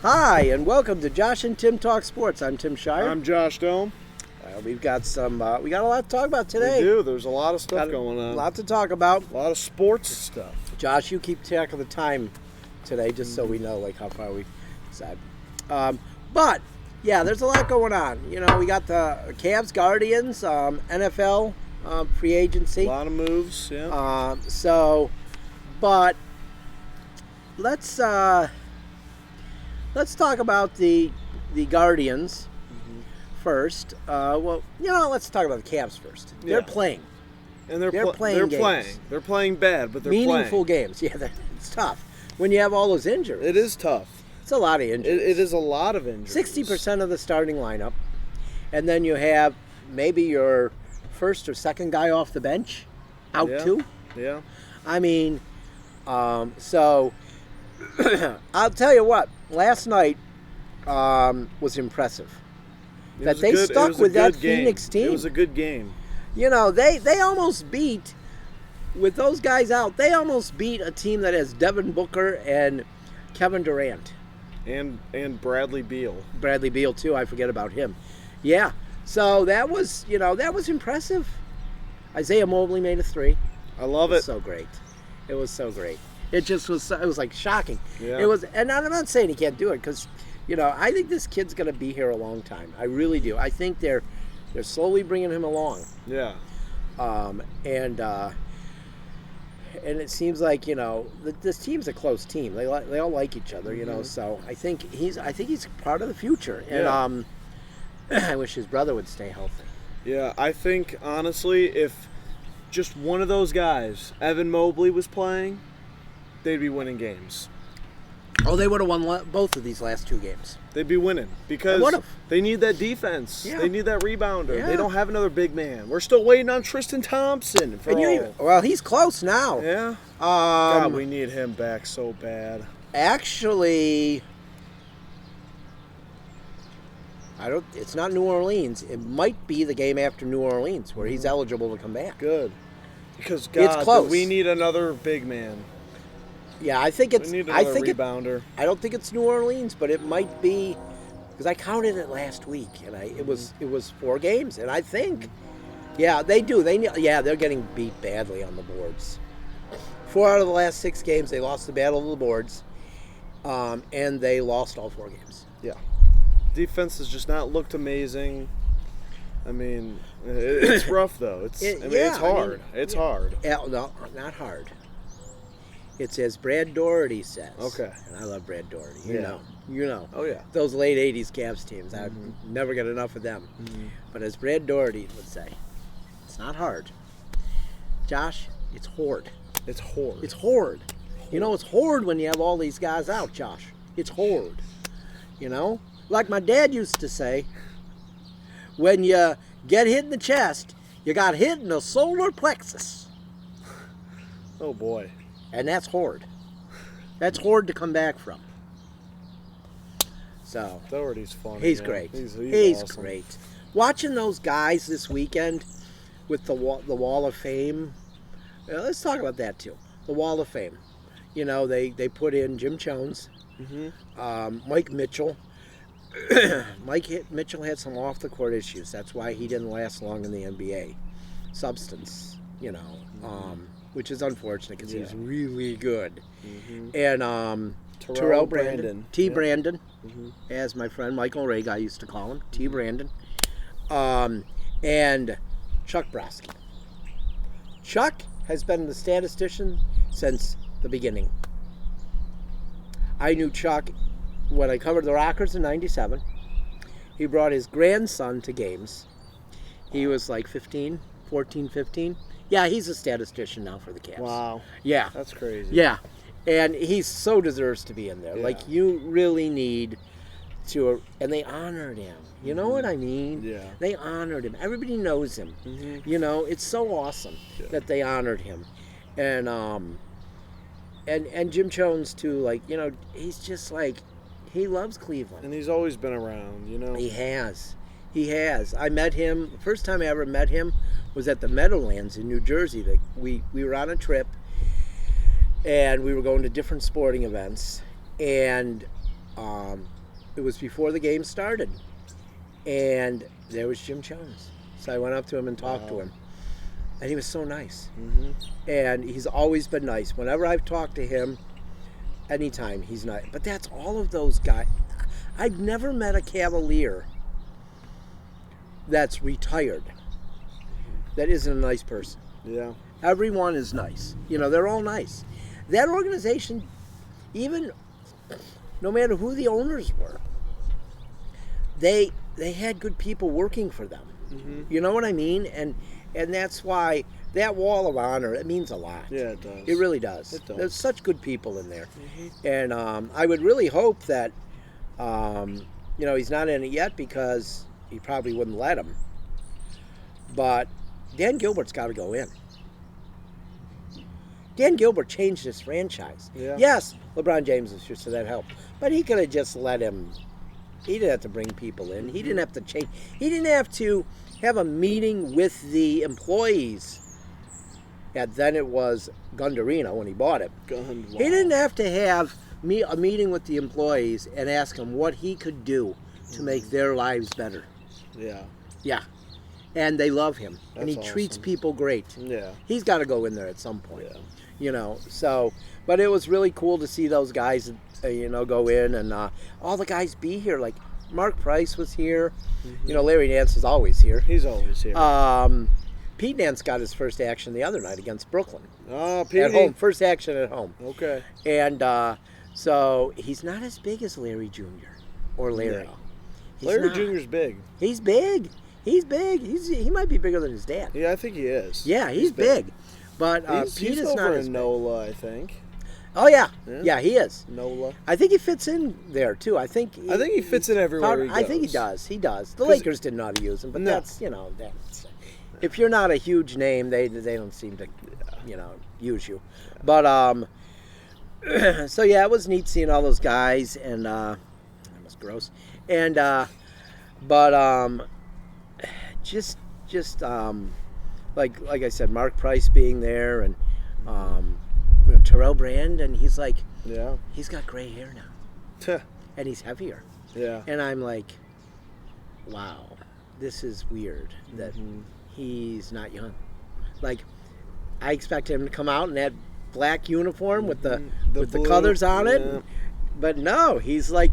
Hi, and welcome to Josh and Tim Talk Sports. I'm Tim Shire. I'm Josh Dome. We've got we got a lot to talk about today. We do. There's a lot of stuff going on. A lot to talk about. A lot of sports stuff. Josh, you keep track of the time today, just so we know how far we said. But yeah, there's a lot going on. You know, we got the Cavs, Guardians, NFL free agency. A lot of moves. Yeah. But let's talk about the Guardians first. Let's talk about the Cavs first. Yeah. They're playing. And they're playing games. They're playing bad, but they're meaningful playing. games. Yeah, it's tough when you have all those injuries. It is tough. It's a lot of injuries. It is a lot of injuries. 60% of the starting lineup, and then you have maybe your first or second guy off the bench out too. Yeah. I mean, so I'll tell you what. Last night was impressive. That they stuck with that Phoenix team. It was a good game. You know, they almost beat, with those guys out, they almost beat a team that has Devin Booker and Kevin Durant. And Bradley Beal. Bradley Beal, too. I forget about him. Yeah. So that was impressive. Isaiah Mobley made a three. I love it. So great. It was so great. It just was. It was like shocking. Yeah. It was, and I'm not saying he can't do it because, I think this kid's going to be here a long time. I really do. I think they're slowly bringing him along. Yeah. And it seems like this team's a close team. They all like each other. So I think he's part of the future. And I wish his brother would stay healthy. Yeah, I think honestly, if just one of those guys, Evan Mobley, was playing, they'd be winning games. Oh, they would have won both of these last two games. They'd be winning because they need that defense. Yeah. They need that rebounder. Yeah. They don't have another big man. We're still waiting on Tristan Thompson. Well, he's close now. Yeah. God, we need him back so bad. Actually, it's not New Orleans. It might be the game after New Orleans where he's eligible to come back. Good. Because it's close. We need another big man. Yeah, I think it's. We need another rebounder. I don't think it's New Orleans, but it might be, because I counted it last week, and it was 4 games, and I think, they do. They're getting beat badly on the boards. 4 out of the last 6 games, they lost the battle of the boards, and they lost all 4 games. Yeah, defense has just not looked amazing. I mean, it's rough though. It's hard. It's hard. No, not hard. It's as Brad Daugherty says. Okay. And I love Brad Daugherty. You know. Oh, yeah. Those late 80s Cavs teams. I'd never get enough of them. Mm-hmm. But as Brad Daugherty would say, it's not hard. Josh, it's horde. It's horde. It's horde. It's horde when you have all these guys out, Josh. It's horde. Like my dad used to say, when you get hit in the chest, you got hit in the solar plexus. Oh, boy. And that's horde. That's horde to come back from. So Doherty's fun. He's great. He's awesome. Great. Watching those guys this weekend with the Wall of Fame. Let's talk about that too. The Wall of Fame. They put in Jim Jones, Mike Mitchell. Mike Mitchell had some off the court issues. That's why he didn't last long in the NBA. Substance, which is unfortunate because he was really good. Mm-hmm. And Terrell Brandon. T. Yeah. Brandon, as my friend Michael Ray used to call him, T. Brandon. And Chuck Brodsky. Chuck has been the statistician since the beginning. I knew Chuck when I covered the Rockers in '97. He brought his grandson to games. He was like 14, 15. Yeah, he's a statistician now for the Cavs. Wow. Yeah. That's crazy. Yeah. And he so deserves to be in there. Yeah. Like, you really need to, and they honored him. You know what I mean? Yeah. They honored him. Everybody knows him. Mm-hmm. It's so awesome that they honored him. And Jim Jones too, he's just he loves Cleveland. And he's always been around, He has. I met him, the first time I ever met him was at the Meadowlands in New Jersey. We were on a trip, and we were going to different sporting events, and it was before the game started, and there was Jim Jones. So I went up to him and talked to him, and he was so nice. Mm-hmm. And he's always been nice. Whenever I've talked to him, anytime, he's nice. But that's all of those guys. I've never met a Cavalier that's retired that isn't a nice person. Yeah. Everyone is nice. They're all nice. That organization, even no matter who the owners were, they had good people working for them. Mm-hmm. You know what I mean? And that's why that wall of honor, it means a lot. Yeah, it does. It really does. It does. There's such good people in there. Mm-hmm. And I would really hope that, he's not in it yet because he probably wouldn't let him. But Dan Gilbert's got to go in. Dan Gilbert changed his franchise. Yeah. Yes, LeBron James was here, so that helped. But he could have just let him. He didn't have to bring people in. He didn't have to change. He didn't have to have a meeting with the employees. And then it was Gundarino when he bought it. Wow. He didn't have to have a meeting with the employees and ask them what he could do to make their lives better. Yeah. Yeah. And they love him. And he That's treats awesome. people great. Yeah. He's got to go in there at some point. Yeah. So, but it was really cool to see those guys, go in and all the guys be here. Like Mark Price was here. Mm-hmm. Larry Nance is always here. He's always here. Pete Nance got his first action the other night against Brooklyn. Oh, Pete. At home. First action at home. Okay. And so he's not as big as Larry Jr. or Larry. No. He's Larry not. Jr.'s big. He's big. He's big. He might be bigger than his dad. Yeah, I think he is. Yeah, he's big. But He's Pete is over not as in big. NOLA, I think. Oh yeah. Yeah. Yeah, he is. NOLA. I think he fits in there too. I think he fits in everywhere he goes. I think he does. He does. The Lakers didn't know how to use him, but No. that's if you're not a huge name, they don't seem to use you. But so yeah, it was neat seeing all those guys, and that was gross. And just like I said, Mark Price being there, and Terrell Brand, and he's like, Yeah. he's got gray hair now, and he's heavier, Yeah. and I'm like, wow, this is weird that he's not young. Like, I expect him to come out in that black uniform with the blue, colors on it, yeah. but no, he's a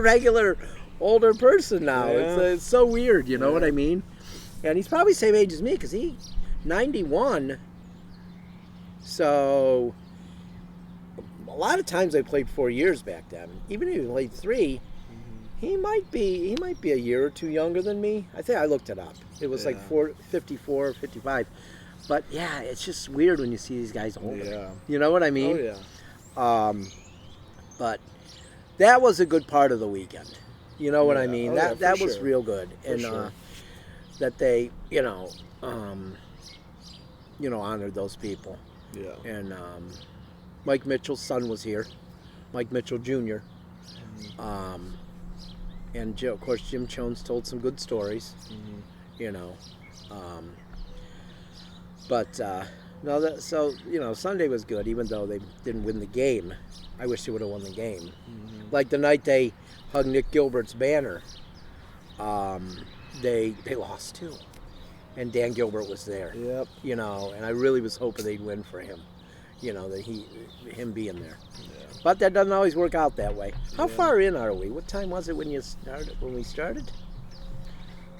regular older person now. Yeah. It's so weird, you know what I mean? And he's probably the same age as me because he's 91. So a lot of times they played 4 years back then. Even if he played 3, he might be a year or 2 younger than me. I think I looked it up. It was like 54 or 55. But yeah, it's just weird when you see these guys older. Yeah. You know what I mean? Oh, yeah. But that was a good part of the weekend. You know what I mean? Oh, that yeah, for was sure. real good. For And sure. that they, honored those people. Yeah. And Mike Mitchell's son was here, Mike Mitchell Jr. And of course Jim Jones told some good stories. But Sunday was good, even though they didn't win the game. I wish they would have won the game. Like the night they hung Nick Gilbert's banner, they lost too, and Dan Gilbert was there. Yep. And I really was hoping they'd win for him. That him being there. Yeah. But that doesn't always work out that way. How far in are we? What time was it when we started?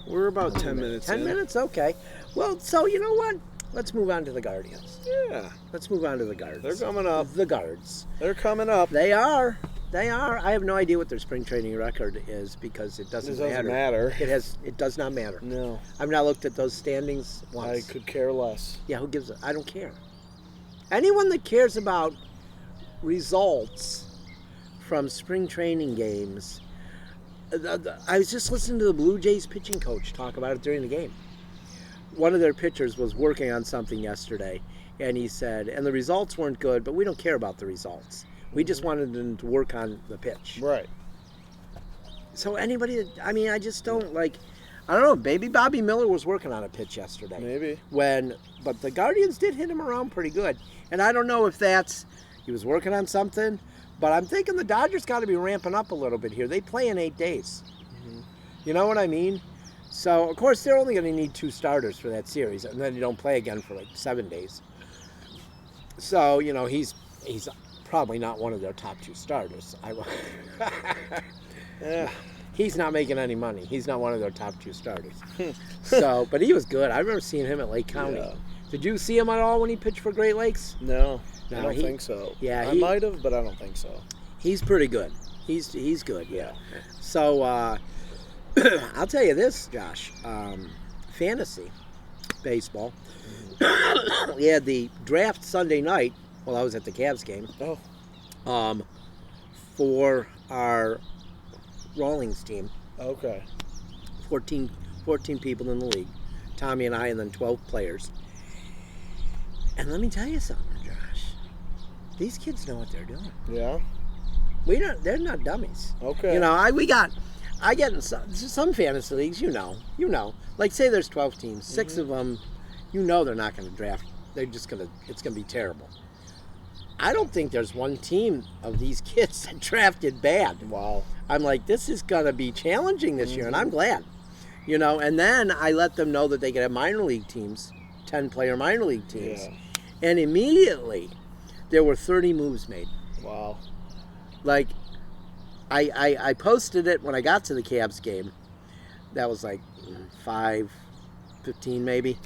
We're about 10 minutes 10 in. minutes? Okay. Well, so you know what? Let's move on to the Guardians. Yeah. Let's move on to the Guards. They're coming up. The Guards. They're coming up. They are. I have no idea what their spring training record is because it doesn't matter. It does not matter. No. I've not looked at those standings once. I could care less. Yeah, who gives a... I don't care. Anyone that cares about results from spring training games... I was just listening to the Blue Jays pitching coach talk about it during the game. One of their pitchers was working on something yesterday, and he said, and the results weren't good, but we don't care about the results. We just wanted them to work on the pitch. Right. So anybody, I just don't like... I don't know, maybe Bobby Miller was working on a pitch yesterday. Maybe. But the Guardians did hit him around pretty good. And I don't know if he was working on something, But I'm thinking the Dodgers got to be ramping up a little bit here. They play in 8 days. Mm-hmm. You know what I mean? So, of course, they're only going to need 2 starters for that series, and then you don't play again for like 7 days. So, he's probably not one of their top 2 starters. Yeah. He's not making any money. He's not one of their top 2 starters. So, but he was good. I remember seeing him at Lake County. Yeah. Did you see him at all when he pitched for Great Lakes? No, I don't think so. Yeah, I might have, but I don't think so. He's pretty good. He's good. Yeah. So I'll tell you this, Josh. Fantasy baseball. We had the draft Sunday night while I was at the Cavs game. Oh. For our Rawlings team. Okay. 14 people in the league. Tommy and I, and then 12 players. And let me tell you something, Josh. These kids know what they're doing. Yeah. They're not dummies. Okay. I get in some fantasy leagues, like say there's 12 teams, 6 of them, they're not going to draft. It's going to be terrible. I don't think there's one team of these kids that drafted bad. Wow. I'm like, this is going to be challenging this year, and I'm glad. And then I let them know that they could have minor league teams, 10-player minor league teams. Yeah. And immediately, there were 30 moves made. Wow. Like, I posted it when I got to the Cavs game. That was like 5:15 maybe.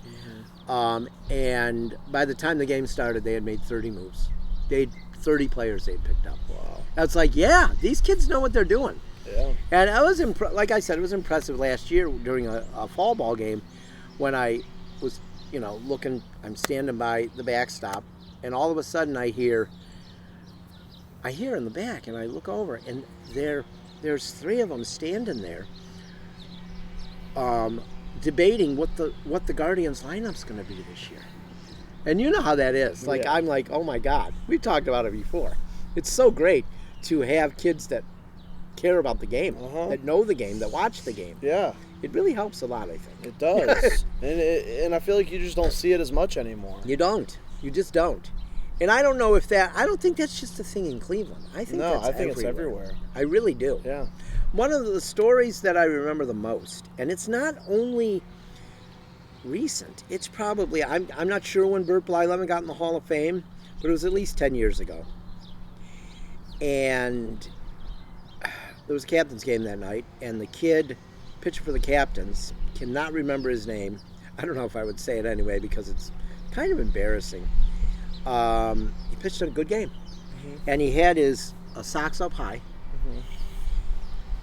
Mm-hmm. And by the time the game started, they had made 30 moves. 30 players they'd picked up. Wow. That's like, yeah, these kids know what they're doing. Yeah. And I was like I said, it was impressive last year during a fall ball game when I was, looking, I'm standing by the backstop, and all of a sudden I hear in the back, and I look over, and there's 3 of them standing there debating what the Guardians lineup's going to be this year. And you know how that is. Like, yeah. I'm like, oh my God. We've talked about it before. It's so great to have kids that care about the game, that know the game, that watch the game. Yeah. It really helps a lot, I think. It does. and I feel like you just don't see it as much anymore. You don't. You just don't. And I don't know if I don't think that's just a thing in Cleveland. I think it's everywhere. I really do. Yeah. One of the stories that I remember the most, and it's not only recent, it's probably, I'm not sure when Burt Blyleven got in the Hall of Fame, but it was at least 10 years ago. And there was a captain's game that night, and the kid pitching for the Captains, cannot remember his name. I don't know if I would say it anyway because it's kind of embarrassing. He pitched a good game. Mm-hmm. And he had his socks up high. Mm-hmm.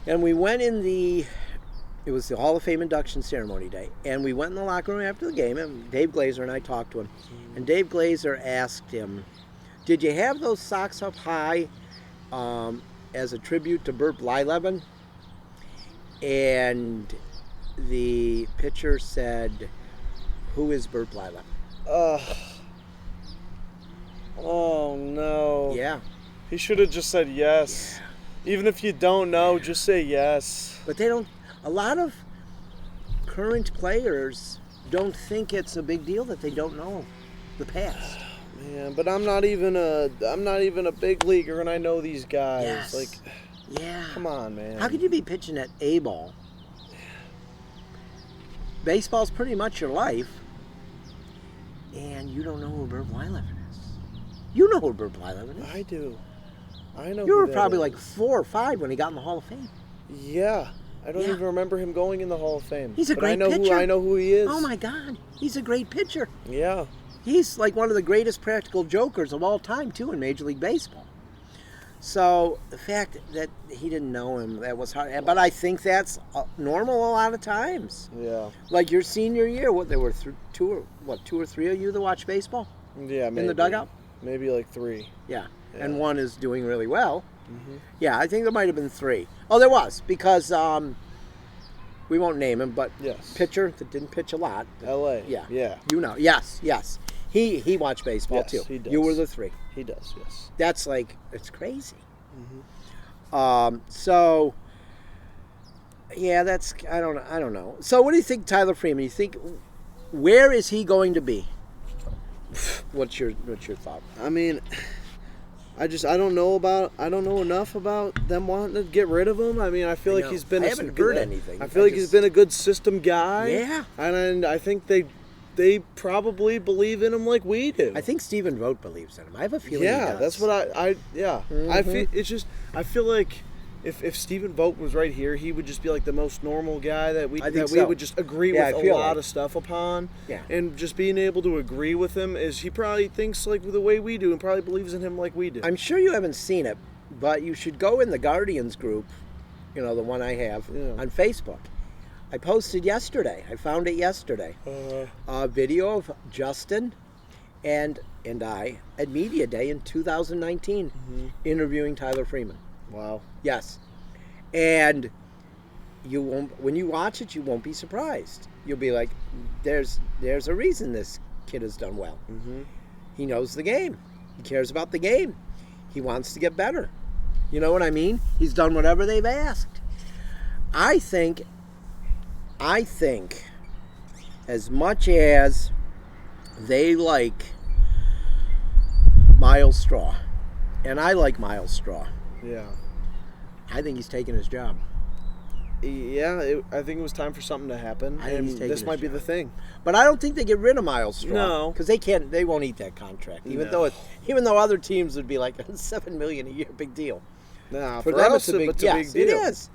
And we went it was the Hall of Fame induction ceremony day, and we went in the locker room after the game, and Dave Glazer and I talked to him. Mm-hmm. And Dave Glazer asked him, did you have those socks up high as a tribute to Burt Blyleven? And the pitcher said, who is Burt Blyleven? Oh, no. Yeah. He should have just said yes. Yeah. Even if you don't know, just say yes. But a lot of current players don't think it's a big deal that they don't know the past. Man, but I'm not even a big leaguer, and I know these guys. Yes. Like, yeah. Come on, man. How could you be pitching at A ball? Baseball's pretty much your life, and you don't know who Burt Blyleven is. You know who Burt Blyleven is. I do. I know. You were probably like 4 or 5 when he got in the Hall of Fame. Yeah. I don't even remember him going in the Hall of Fame. He's a great pitcher. I know who he is. Oh my God. He's a great pitcher. Yeah. He's like one of the greatest practical jokers of all time, too, in Major League Baseball. So the fact that he didn't know him, that was hard. But I think that's normal a lot of times. Yeah. Like your senior year, there were 2 or 3 of you that watch baseball? Yeah, maybe. In the dugout? Maybe like 3. Yeah. And one is doing really well. Mm-hmm. Yeah, I think there might have been 3. Oh, there was, because we won't name him, but pitcher that didn't pitch a lot. L.A. Yeah. Yeah. Yes. He watched baseball, too. He does. You were the 3. He does, yes. That's like, it's crazy. Mm-hmm. So, yeah, that's, I don't know. So what do you think, Tyler Freeman? You think, where is he going to be? What's your thought? I mean, I don't know enough about them wanting to get rid of him. I mean, I feel like he's been. I haven't heard anything. I feel like he's been a good system guy. Yeah, and I think they probably believe in him like we do. I think Stephen Vogt believes in him. I have a feeling. Yeah, he does. that's what I feel. I feel like if Stephen Vogt was right here, he would just be like the most normal guy that we would just agree with a lot of stuff upon. Yeah. And just being able to agree with him is he probably thinks like the way we do and probably believes in him like we do. I'm sure you haven't seen it, but you should go in the Guardians group, the one I have on Facebook. I posted yesterday. I found it yesterday. A video of Justin and I at Media Day in 2019 interviewing Tyler Freeman. Wow. Yes. And you won't, when you watch it, you won't be surprised. You'll be like, there's a reason this kid has done well. Mm-hmm. He knows the game. He cares about the game. He wants to get better. You know what I mean? He's done whatever they've asked. I think as much as they like Miles Straw, and I like Miles Straw. Yeah. I think he's taking his job. Yeah, I think it was time for something to happen, and this might be the thing. But I don't think they get rid of Miles Straw. No, because they won't eat that contract, even though other teams would be like $7 million a year, big deal. Nah, for them us, it's a big deal. It is.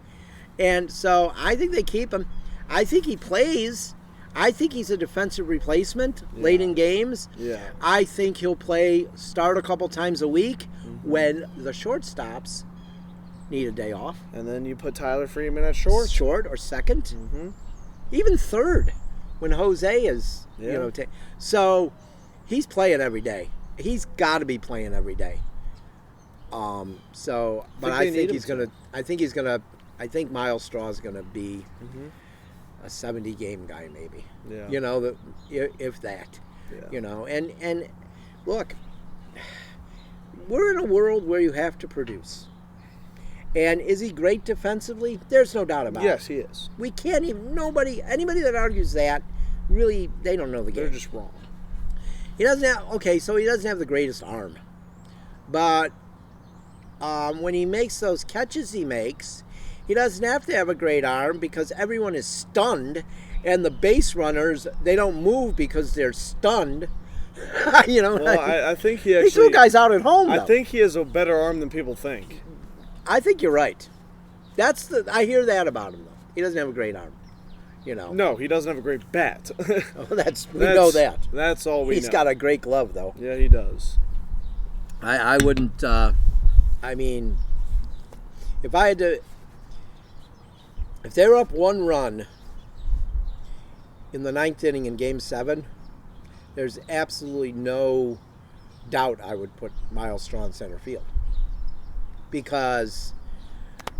And so I think they keep him. I think he plays. I think he's a defensive replacement late in games. Yeah. I think he'll start a couple times a week when the shortstops need a day off. And then you put Tyler Freeman at short. Short or second. Even third when Jose is, so he's playing every day. He's got to be playing every day. But I think Miles Straw is going to be a 70-game guy maybe. Yeah. If that. Yeah. And look, we're in a world where you have to produce. And is he great defensively? There's no doubt about it. Yes, he is. We can't even, anybody that argues that, really, they don't know the game. They're just wrong. He doesn't have the greatest arm. But when he makes those catches he makes, he doesn't have to have a great arm because everyone is stunned, and the base runners, they don't move because they're stunned. I think he actually... These two guys out at home, though. I think he has a better arm than people think. I think you're right. I hear that about him, though. He doesn't have a great arm. No, he doesn't have a great bat. We know that. That's all we know. He's got a great glove, though. Yeah, he does. I wouldn't, if I had to, if they were up one run in the ninth inning in Game 7, there's absolutely no doubt I would put Miles Straw in center field. Because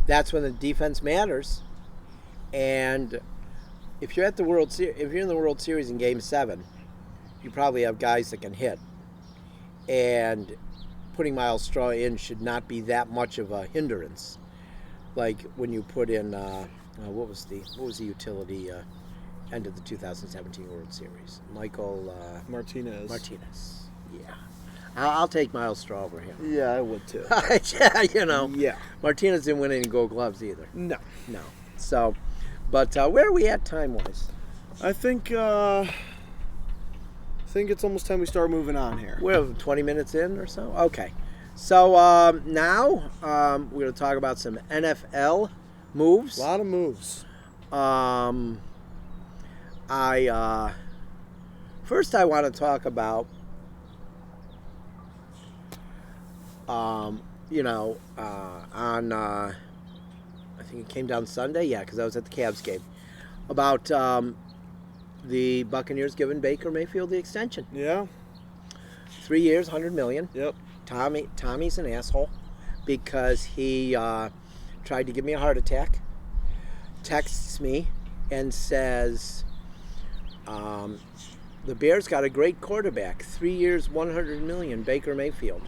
that's when the defense matters. And if you're in the World Series in Game 7, you probably have guys that can hit. And putting Miles Straw in should not be that much of a hindrance. Like when you put in what was the utility end of the 2017 World Series? Michael Martinez. Yeah. I'll take Miles Straw over him. Yeah, I would too. Yeah. Martinez didn't win any Gold Gloves either. No. So, but where are we at time-wise? I think it's almost time we start moving on here. We're 20 minutes in or so? Okay. So now we're going to talk about some NFL moves. A lot of moves. First I want to talk about on I think it came down Sunday, because I was at the Cavs game, about the Buccaneers giving Baker Mayfield the extension. Yeah. 3 years, $100 million. Yep. Tommy's an asshole because he tried to give me a heart attack, texts me and says, the Bears got a great quarterback, 3 years, $100 million, Baker Mayfield.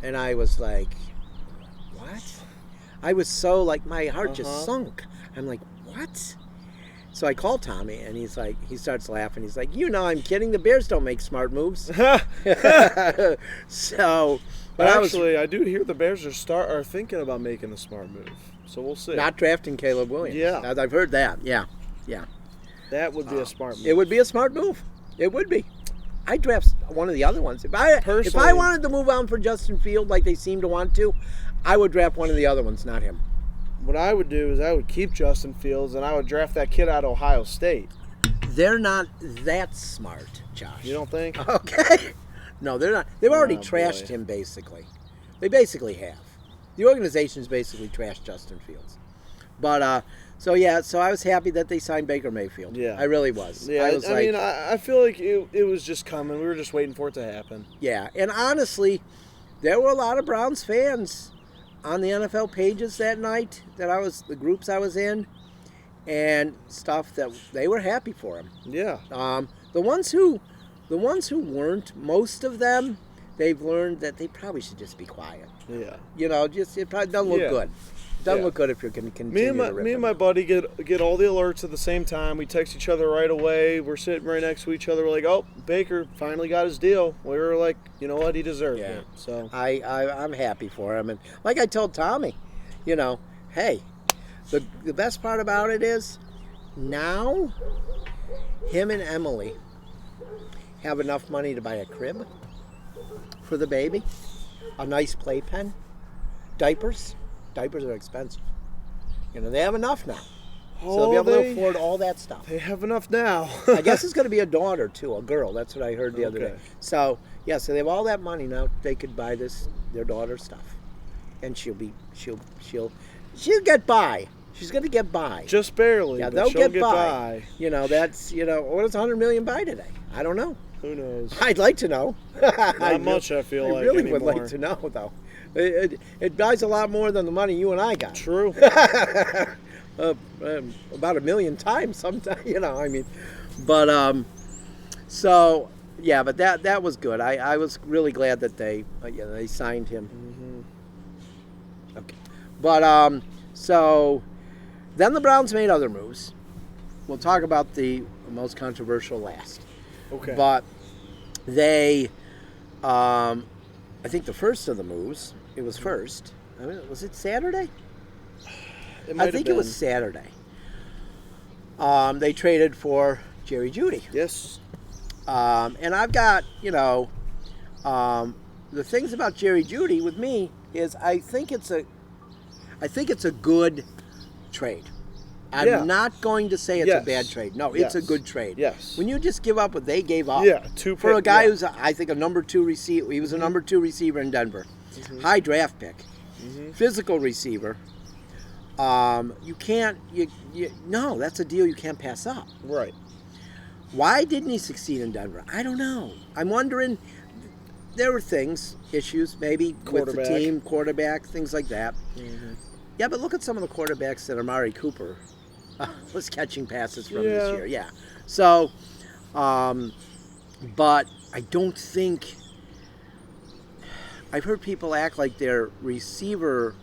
And I was like, what? I was so, my heart just sunk. I'm like, what? So I called Tommy, and he starts laughing. He's like, I'm kidding. The Bears don't make smart moves. So, but I do hear the Bears are thinking about making a smart move. So we'll see. Not drafting Caleb Williams. Yeah, I've heard that. Yeah. That would be a smart move. It would be a smart move. It would be. I'd draft one of the other ones. If I wanted to move on for Justin Field like they seem to want to, I would draft one of the other ones, not him. What I would do is I would keep Justin Fields and I would draft that kid out of Ohio State. They're not that smart, Josh. You don't think? Okay. No, they're not. They've already trashed him, basically. They basically have. The organization's basically trashed Justin Fields. But, so I was happy that they signed Baker Mayfield. Yeah. I really was. Yeah, I feel like it was just coming. We were just waiting for it to happen. Yeah, and honestly, there were a lot of Browns fans on the NFL pages that night the groups I was in, and stuff that they were happy for him. Yeah. The ones who weren't, most of them, they've learned that they probably should just be quiet. Yeah. It probably doesn't look good. Doesn't look good if you're going to continue to rip Me and my buddy get all the alerts at the same time. We text each other right away. We're sitting right next to each other. We're like, oh, Baker finally got his deal. We were like, you know what, he deserved it. So I'm happy for him. And like I told Tommy, hey, the best part about it is now him and Emily have enough money to buy a crib for the baby, a nice playpen, diapers. Diapers are expensive. They have enough now. So they'll be able to afford all that stuff. They have enough now. I guess it's going to be a daughter, too, a girl. That's what I heard the other day. So, so they have all that money now. They could buy their daughter's stuff. And she'll get by. She's going to get by. Just barely. Yeah, they'll get by. That's, what does 100 million buy today? I don't know. Who knows? I'd like to know. Not much, I feel like, I really anymore. would like to know, though. It buys a lot more than the money you and I got. True. About 1 million times sometimes, But, so, yeah, but that was good. I was really glad that they signed him. Mm-hmm. Okay. But, so, then the Browns made other moves. We'll talk about the most controversial last. Okay. But they, I think the first of the moves, it was first. Was it Saturday? I think it was Saturday. They traded for Jerry Jeudy. Yes. And I've got, the things about Jerry Jeudy with me is I think it's a good trade. I'm not going to say it's a bad trade. No, it's a good trade. Yes. When you just give up what they gave up. Yeah, for a guy who's, I think, a number 2 receiver. He was a number 2 receiver in Denver. Mm-hmm. High draft pick. Mm-hmm. Physical receiver. You can't, no, that's a deal you can't pass up. Right. Why didn't he succeed in Denver? I don't know. I'm wondering, there were issues maybe with the team, quarterback, things like that. Mm-hmm. Yeah, but look at some of the quarterbacks that Amari Cooper was catching passes from this year. Yeah. So, but I don't think, I've heard people act like their receiver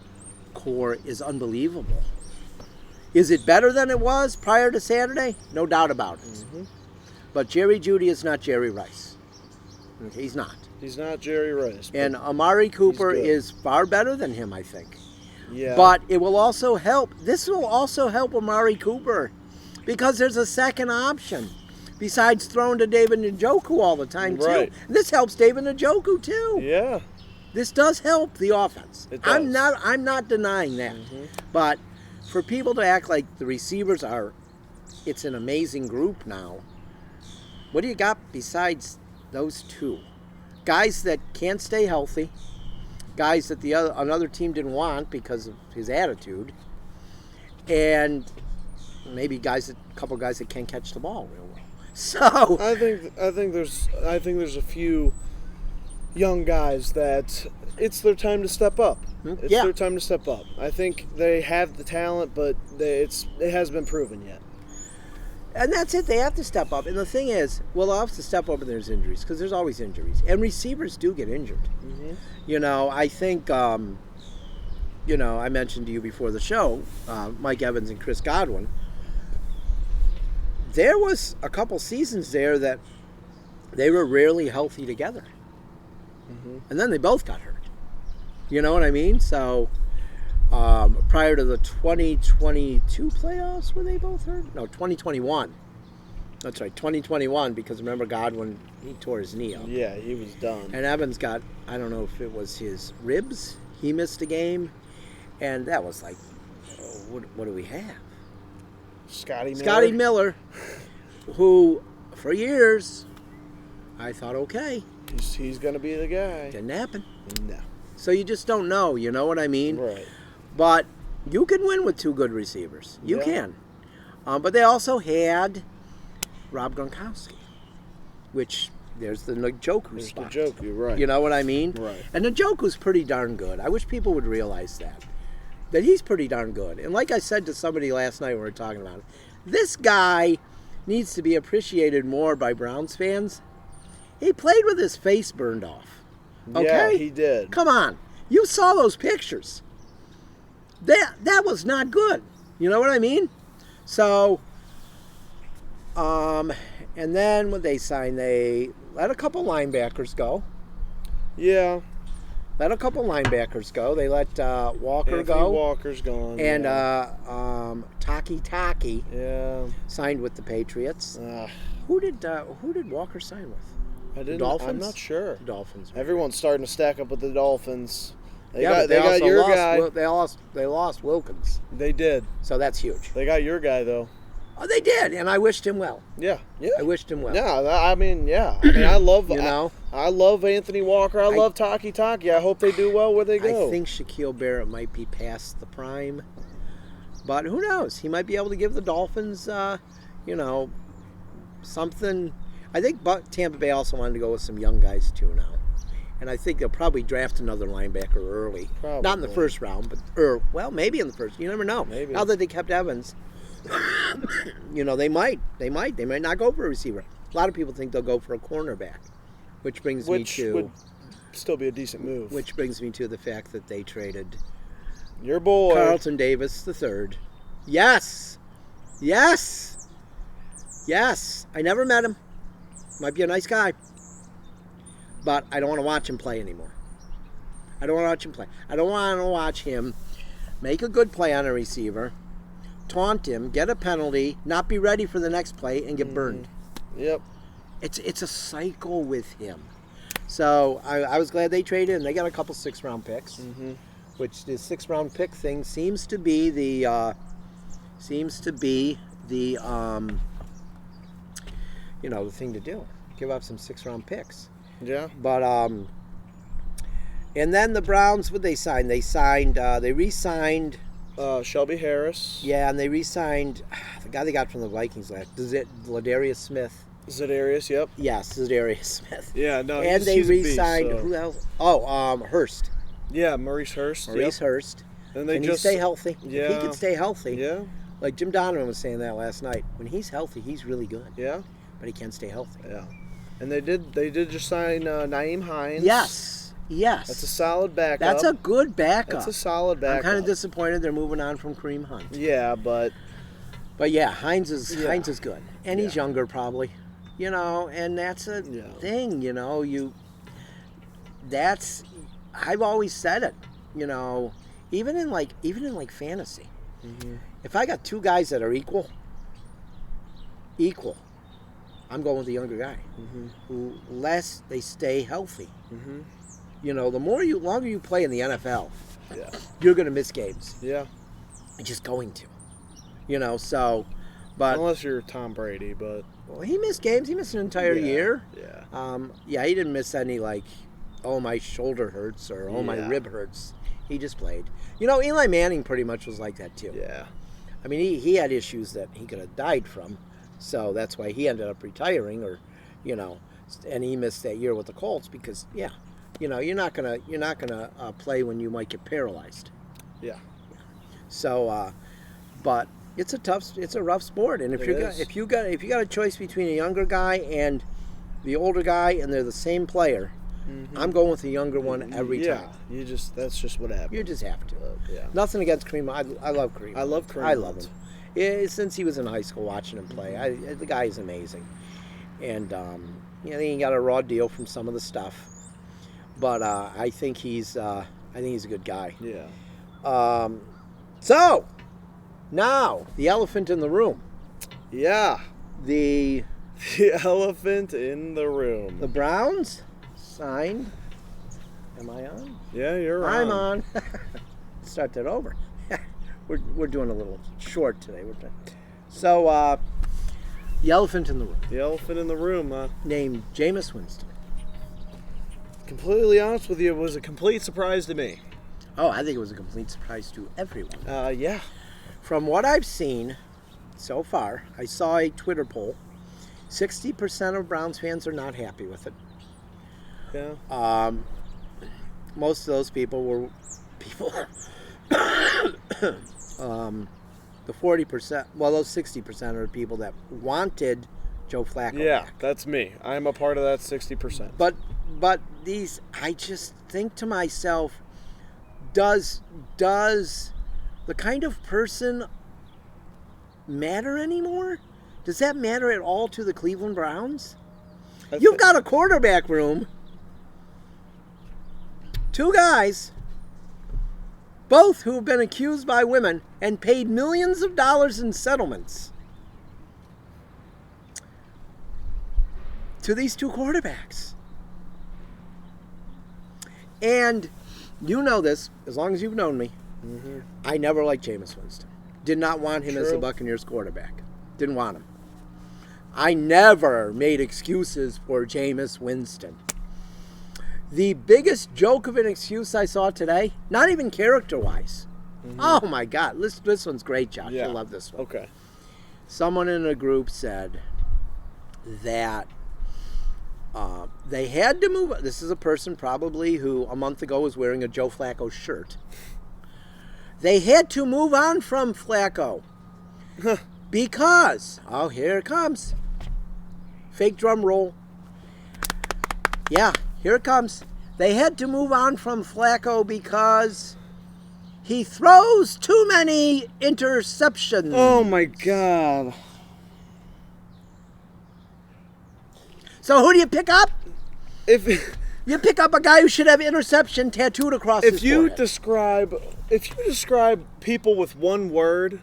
core is unbelievable. Is it better than it was prior to Saturday? No doubt about it. Mm-hmm. But Jerry Jeudy is not Jerry Rice. Okay, he's not. He's not Jerry Rice. And Amari Cooper is far better than him, I think. Yeah. But it will also help. This will also help Amari Cooper because there's a second option besides throwing to David Njoku all the time, too. Right. This helps David Njoku, too. Yeah. This does help the offense. It does. I'm not denying that. Mm-hmm. But for people to act like the receivers it's an amazing group now. What do you got besides those two? Guys that can't stay healthy. Guys that another team didn't want because of his attitude. And maybe a couple guys that can't catch the ball real well. So I think there's a few young guys that it's their time to step up. It's their time to step up. I think they have the talent, but it hasn't been proven yet. And that's it. They have to step up. And the thing is, they'll have to step up when there's injuries because there's always injuries. And receivers do get injured. Mm-hmm. I think, I mentioned to you before the show, Mike Evans and Chris Godwin. there was a couple seasons there that they were rarely healthy together. And then they both got hurt. You know what I mean? So prior to the 2022 playoffs, were they both hurt? No, 2021. That's right, 2021, because remember Godwin, he tore his knee up. Yeah, he was done. And Evans got, I don't know if it was his ribs. He missed a game. And that was like, what do we have? Scotty Miller, who for years I thought, okay, he's going to be the guy. Didn't happen. No. So you just don't know, you know what I mean? Right. But you can win with two good receivers. You can. But they also had Rob Gronkowski, which there's the Njoku spot. Njoku, right. You know what I mean? Right. And Njoku's pretty darn good. I wish people would realize that he's pretty darn good. And like I said to somebody last night when we were talking about it, this guy needs to be appreciated more by Browns fans. He played with his face burned off. Okay? Yeah, he did. Come on. You saw those pictures. That was not good. You know what I mean? So, and then when they signed, they let a couple linebackers go. Yeah. Let a couple linebackers go. They let Walker Anthony go. Walker's gone. And Taki signed with the Patriots. Who did Walker sign with? The Dolphins? I'm not sure. The Dolphins. Everyone's starting to stack up with the Dolphins. They got your lost, guy. They lost Wilkins. They did. So that's huge. They got your guy though. Oh, they did, and I wished him well. Yeah. I wished him well. Yeah, I mean, I love I love Anthony Walker. I love Taki. I hope they do well where they go. I think Shaquille Barrett might be past the prime, but who knows? He might be able to give the Dolphins, something. I think Tampa Bay also wanted to go with some young guys too now, and I think they'll probably draft another linebacker early. Probably. Not in the first round, but maybe in the first. You never know. Maybe. Now that they kept Evans. They might not go for a receiver. A lot of people think they'll go for a cornerback, which would still be a decent move. Which brings me to the fact that they traded your boy Carlton Davis III. Yes. I never met him. Might be a nice guy, but I don't want to watch him play anymore. I don't want to watch him play. I don't want to watch him make a good play on a receiver, taunt him, get a penalty, not be ready for the next play, and get burned. Yep. It's a cycle with him. So I was glad they traded, and they got a couple 6th-round picks, which the 6th-round pick thing seems to be the the thing to do. Give up some 6th-round picks. Yeah. But and then the Browns, what they signed? They re-signed. Shelby Harris. Yeah, and they re-signed the guy they got from the Vikings last. Ladarius Smith. Zadarius, yep. Yes, Zadarius Smith. Yeah, no, and they re-signed beast, so. Who else? Oh, Hurst. Yeah, Maurice Hurst. Hurst. And can he stay healthy? Yeah. If he can stay healthy. Yeah. Like Jim Donovan was saying that last night. When he's healthy, he's really good. Yeah. But he can't stay healthy. Yeah. And they did just sign Naeem Hines. Yes. That's a solid backup. That's a good backup. That's a solid backup. I'm kind of disappointed they're moving on from Kareem Hunt. Yeah, but yeah, Hines is good, and he's younger probably, and that's a thing, I've always said it, even in fantasy. If I got two guys that are equal, I'm going with the younger guy, less they stay healthy. The longer you play in the NFL, you're going to miss games. Yeah. You're just going to. But unless you're Tom Brady, but he missed games. He missed an entire year. Yeah. He didn't miss any my shoulder hurts or my rib hurts. He just played. Eli Manning pretty much was like that too. Yeah. I mean, he had issues that he could have died from, so that's why he ended up retiring, or and he missed that year with the Colts because you're not gonna play when you might get paralyzed. Yeah. So, but it's a rough sport, and if you got a choice between a younger guy and the older guy, and they're the same player, I'm going with the younger one every time. That's just what happens. You just have to. Yeah. Nothing against Kareem. I love Kareem. I love Kareem. I love him. Since he was in high school, watching him play, the guy is amazing. And he got a raw deal from some of the stuff, but I think he's a good guy. Yeah. So now the elephant in the room. Yeah. The elephant in the room. The Browns signed. Am I on? Yeah, you're on. I'm on. Start that over. We're doing a little short today. So, the elephant in the room. The elephant in the room, named Jameis Winston. Completely honest with you, it was a complete surprise to me. Oh, I think it was a complete surprise to everyone. Yeah. From what I've seen so far, I saw a Twitter poll. 60% of Browns fans are not happy with it. Yeah. Most of those people were people. The 40%, well, those 60% are people that wanted Joe Flacco. Yeah, back. that's me. I'm a part of that 60%. But these, I just think to myself, does the kind of person matter anymore? Does that matter at all to the Cleveland Browns? You've got a quarterback room. 2 guys, both who have been accused by women and paid millions of dollars in settlements to these 2 quarterbacks. And you know this, as long as you've known me, I never liked Jameis Winston. Did not want him as the Buccaneers quarterback. Didn't want him. I never made excuses for Jameis Winston. The biggest joke of an excuse I saw today, not even character-wise. Oh, my God. This one's great, Josh. Yeah. You'll love this one. Okay. Someone in a group said that they had to move. This is a person probably who a month ago was wearing a Joe Flacco shirt. They had to move on from Flacco because, oh, here it comes. Fake drum roll. Yeah, here it comes. They had to move on from Flacco because he throws too many interceptions. Oh, my God. So who do you pick up? If you pick up a guy who should have interception tattooed across his forehead. If you describe people with one word,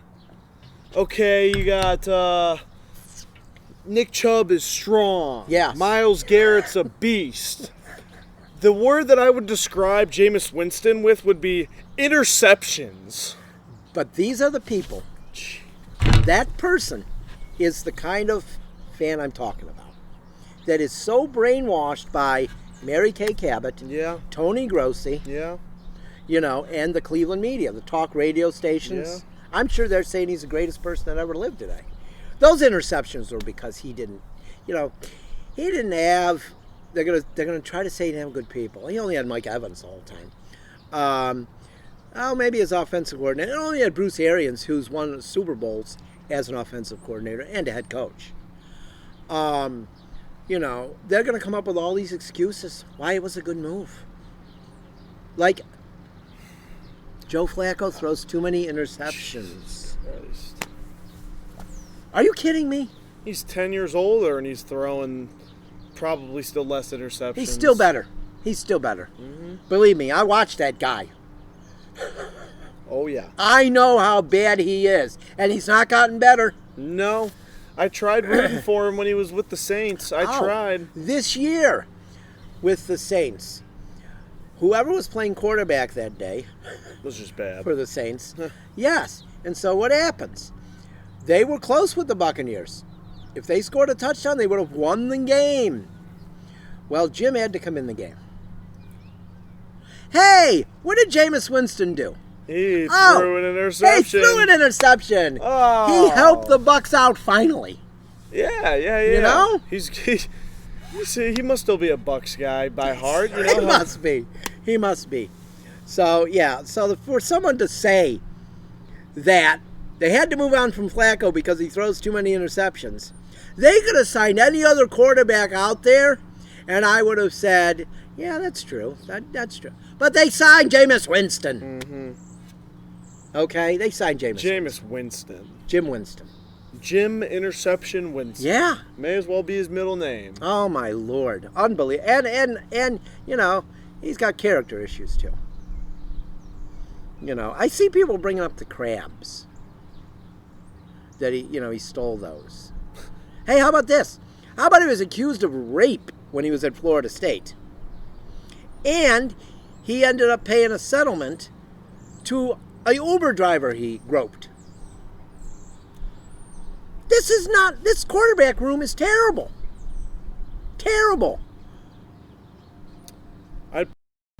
okay, you got Nick Chubb is strong. Yeah. Myles Garrett's a beast. The word that I would describe Jameis Winston with would be interceptions. But these are the people. That person is the kind of fan I'm talking about. That is so brainwashed by Mary Kay Cabot, Tony Grossi, and the Cleveland media, the talk radio stations. Yeah. I'm sure they're saying he's the greatest person that ever lived today. Those interceptions were because he didn't have. They're gonna try to say he didn't have good people. He only had Mike Evans the whole time. Maybe as offensive coordinator. He only had Bruce Arians, who's won Super Bowls as an offensive coordinator and a head coach. They're going to come up with all these excuses why it was a good move. Like, Joe Flacco throws too many interceptions. Are you kidding me? He's 10 years older and he's throwing probably still less interceptions. He's still better. Mm-hmm. Believe me, I watched that guy. Oh, yeah. I know how bad he is, and he's not gotten better. No. I tried rooting for him when he was with the Saints. I tried. This year with the Saints, whoever was playing quarterback that day was just bad for the Saints. Yes. And so what happens? They were close with the Buccaneers. If they scored a touchdown, they would have won the game. Well, Jim had to come in the game. Hey, what did Jameis Winston do? He threw an interception. He threw an interception. Oh. He helped the Bucs out finally. Yeah. You know? He must still be a Bucs guy by heart. You know? He must be. So, yeah. So for someone to say that they had to move on from Flacco because he throws too many interceptions, they could have signed any other quarterback out there, and I would have said, yeah, that's true. That's true. But they signed Jameis Winston. Mm-hmm. Okay, they signed Jameis Winston. Jim Winston. Jim Interception Winston. Yeah. May as well be his middle name. Oh my Lord, unbelievable! And he's got character issues too. I see people bringing up the crabs. That he stole those. Hey, how about this? How about he was accused of rape when he was at Florida State, and he ended up paying a settlement to a Uber driver he groped. This quarterback room is terrible. Terrible. I'd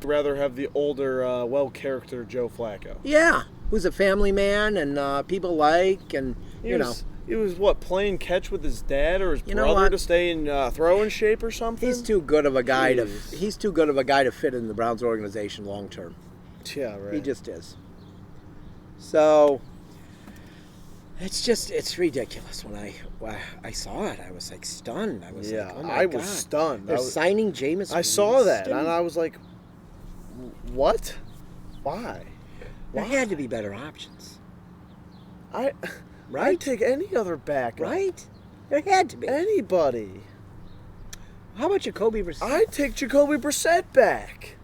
rather have the older, well-charactered Joe Flacco. Yeah, who's a family man and people like, and, He was, playing catch with his dad or his brother to stay in throwing shape or something? He's too good of a guy to fit in the Browns organization long term. Yeah, right. He just is. So it's ridiculous. When I saw it, I was like stunned. I was like, oh my God. was stunned. They're signing Jameis. I saw that and I was like, what? Why? There had to be better options. Right? I'd take any other back. Right? There had to be. Anybody. How about Jacoby Brissett? I'd take Jacoby Brissett back.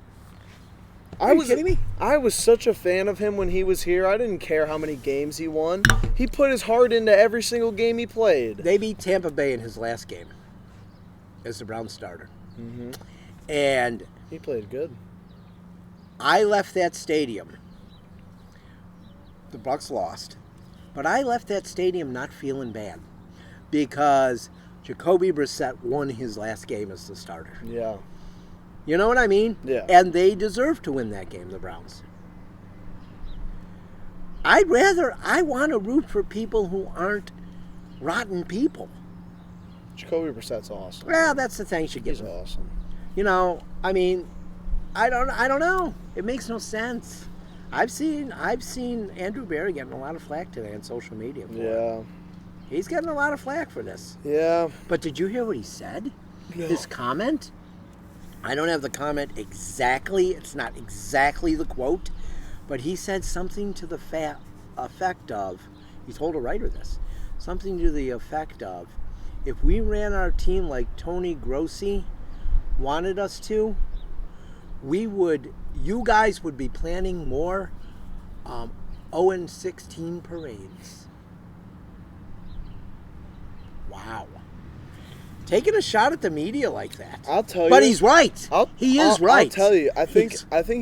Are you kidding me? I was such a fan of him when he was here. I didn't care how many games he won. He put his heart into every single game he played. They beat Tampa Bay in his last game as the Browns starter. Mm-hmm. And he played good. I left that stadium. The Bucs lost. But I left that stadium not feeling bad because Jacoby Brissett won his last game as the starter. Yeah. You know what I mean? Yeah. And they deserve to win that game, the Browns. I want to root for people who aren't rotten people. Jacoby Brissett's awesome. Well, that's the thing you should give him. He's awesome. I don't know. It makes no sense. I've seen Andrew Berry getting a lot of flack today on social media for it. He's getting a lot of flack for this. Yeah. But did you hear what he said? No. His comment? I don't have the comment exactly. It's not exactly the quote. But he said something to the effect of, he told a writer this, something to the effect of, if we ran our team like Tony Grossi wanted us to, you guys would be planning more 0-16 parades. Wow. Taking a shot at the media like that. I'll tell you. But he's right. He is right. I'll tell you. I think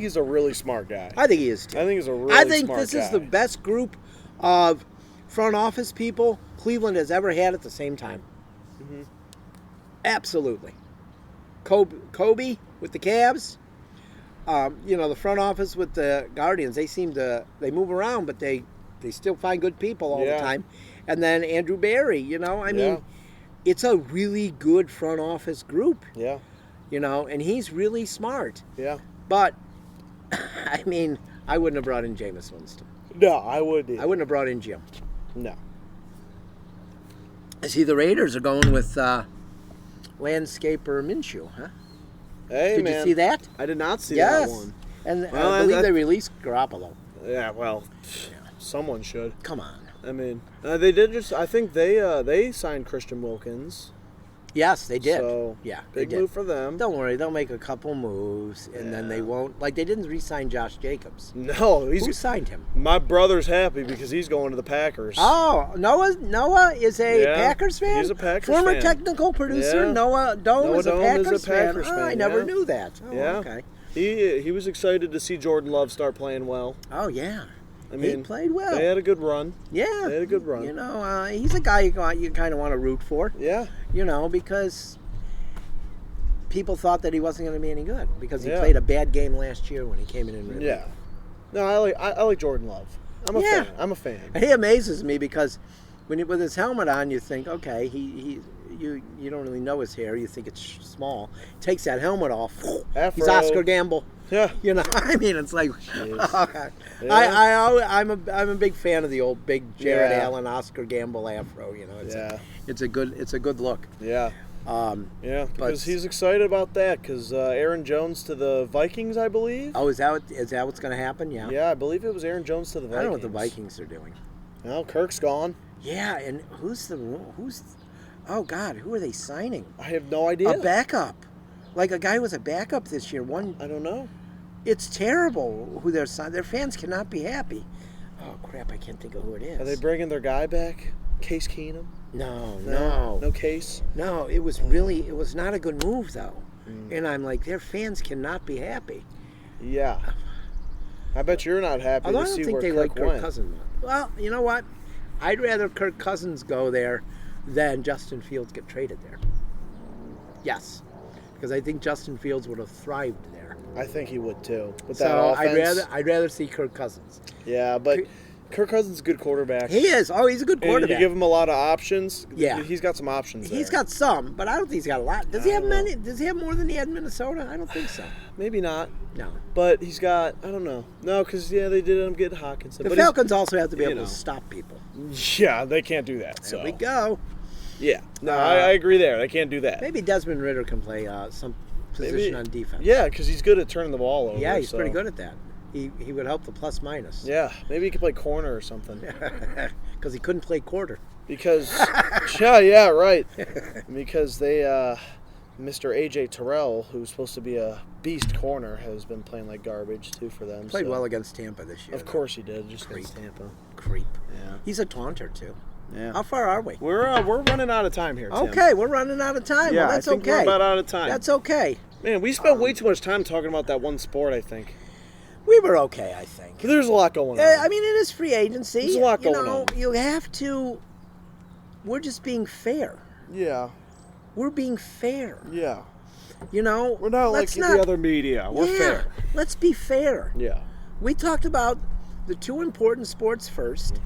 he's a really smart guy. I think he is too. I think he's a really smart guy. I think this is the best group of front office people Cleveland has ever had at the same time. Mm-hmm. Absolutely. Kobe with the Cavs. The front office with the Guardians, they move around, but they still find good people all the time. And then Andrew Berry, it's a really good front office group. Yeah. And he's really smart. Yeah. But, I wouldn't have brought in Jameis Winston. No, I wouldn't either. I wouldn't have brought in Jim. No. I see the Raiders are going with landscaper Minshew, huh? Hey, Did you see that? I did not see that one. And I believe they released Garoppolo. Yeah, well, someone should. Come on. They did just. I think they signed Christian Wilkins. Yes, they did. So, big move for them. Don't worry, they'll make a couple moves, and then they won't. Like, they didn't re-sign Josh Jacobs. No. Who signed him? My brother's happy because he's going to the Packers. Oh, Noah is a Packers fan? He's a Packers Former fan. technical producer, Noah Dome is a Packers fan. I never knew that. Oh, yeah. Okay. He was excited to see Jordan Love start playing well. Oh, yeah. He played well. They had a good run. Yeah. They had a good run. He's a guy you kind of want to root for. Yeah. Because people thought that he wasn't going to be any good because he played a bad game last year when he came in and really. Yeah. No, I like Jordan Love. I'm a fan. And he amazes me because with his helmet on, you think, okay, you don't really know his hair. You think it's small. Takes that helmet off. Afro. He's Oscar Gamble. Yeah. It's like, okay. Yeah. I'm a big fan of the old big Jared Allen, Oscar Gamble afro. It's a good look. Yeah. Because he's excited about that because Aaron Jones to the Vikings, I believe. Oh, is that what's going to happen? Yeah. Yeah, I believe it was Aaron Jones to the Vikings. I don't know what the Vikings are doing. Well, Kirk's gone. Yeah, and who's oh God, who are they signing? I have no idea. A backup. Like a guy who was a backup this year. I don't know. It's terrible who they're signing. Their fans cannot be happy. Oh crap, I can't think of who it is. Are they bringing their guy back? Case Keenum? No. No Case? No, it was not a good move though. And I'm like, their fans cannot be happy. Yeah. I bet you're not happy Although to I don't see think where they Kirk like Kirk went. Cousins. Well, you know what? I'd rather Kirk Cousins go there than Justin Fields get traded there. Yes. Because I think Justin Fields would have thrived there. I think he would too. With So that offense. I'd rather see Kirk Cousins. Yeah, but Kirk Cousins is a good quarterback. He is. Oh, he's a good quarterback. And you give him a lot of options. Yeah. He's got some options there. He's got some, but I don't think he's got a lot. Does he have many? Does he have more than he had in Minnesota? I don't think so. Maybe not. No. But he's got, I don't know. No, because, they did him get Hawkinson. The Falcons also have to be able to stop people. Yeah, they can't do that. There we go. Yeah. No, I agree there. They can't do that. Maybe Desmond Ridder can play some position on defense. Yeah, because he's good at turning the ball over. Yeah, he's pretty good at that. He would help the plus minus. Yeah, maybe he could play corner or something. Because he couldn't play quarter. Because, yeah, right. Because they, Mr. A.J. Terrell, who's supposed to be a beast corner, has been playing like garbage, too, for them. Played well against Tampa this year. Of course he did, just against Tampa. Creep. Yeah. He's a taunter, too. Yeah. How far are we? We're running out of time here, Tim. Okay, we're running out of time. Yeah, well, that's I think okay. we're about out of time. That's okay. Man, we spent way too much time talking about that one sport, I think. We were okay, I think. There's a lot going on. I mean, it is free agency. There's a lot going on. You have to... We're just being fair. Yeah. We're being fair. Yeah. We're not like the other media. We're fair. Let's be fair. Yeah. We talked about the two important sports first,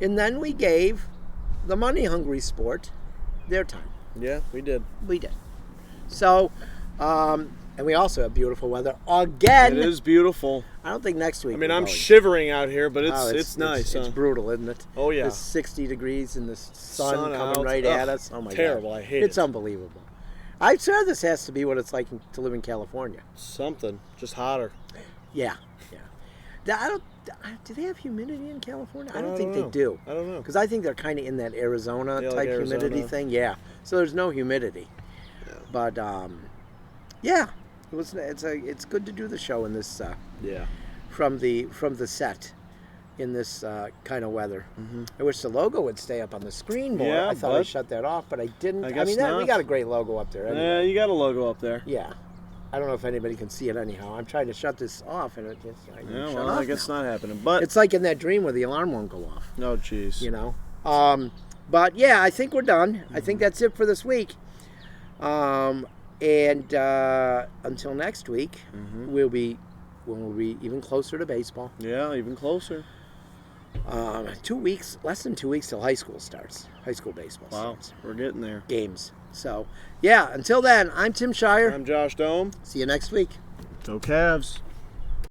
and then we gave the money-hungry sport their time. Yeah, we did. We did. So, and we also have beautiful weather again. It is beautiful. I don't think next week. I mean, I'm shivering out here, but it's nice. It's brutal, isn't it? Oh, yeah. It's 60 degrees and the sun coming out. right at us. Oh, my God. Terrible. I hate it. It's unbelievable. I'm sure this has to be what it's like to live in California. Something. Just hotter. Yeah. Do they have humidity in California? I don't think know. they do. I don't know. Because I think they're kind of in that Arizona Yeah, type like Arizona. humidity thing. Yeah. So there's no humidity. Yeah. But yeah, it's good to do the show in this from the set in this kind of weather. I wish the logo would stay up on the screen more. Yeah, I thought I shut that off, but I didn't. I I guess mean, not. we got a great logo up there. Anyway. Yeah, you got a logo up there. Yeah. I don't know if anybody can see it anyhow. I'm trying to shut this off, and I guess not happening. But it's like in that dream where the alarm won't go off. No, jeez. But yeah, I think we're done. I think that's it for this week. And until next week, we'll be even closer to baseball. Yeah, even closer. 2 weeks, less than 2 weeks till high school starts. High school baseball starts. We're getting there. Games. So, yeah, until then, I'm Tim Shire. I'm Josh Dome. See you next week. Go Cavs.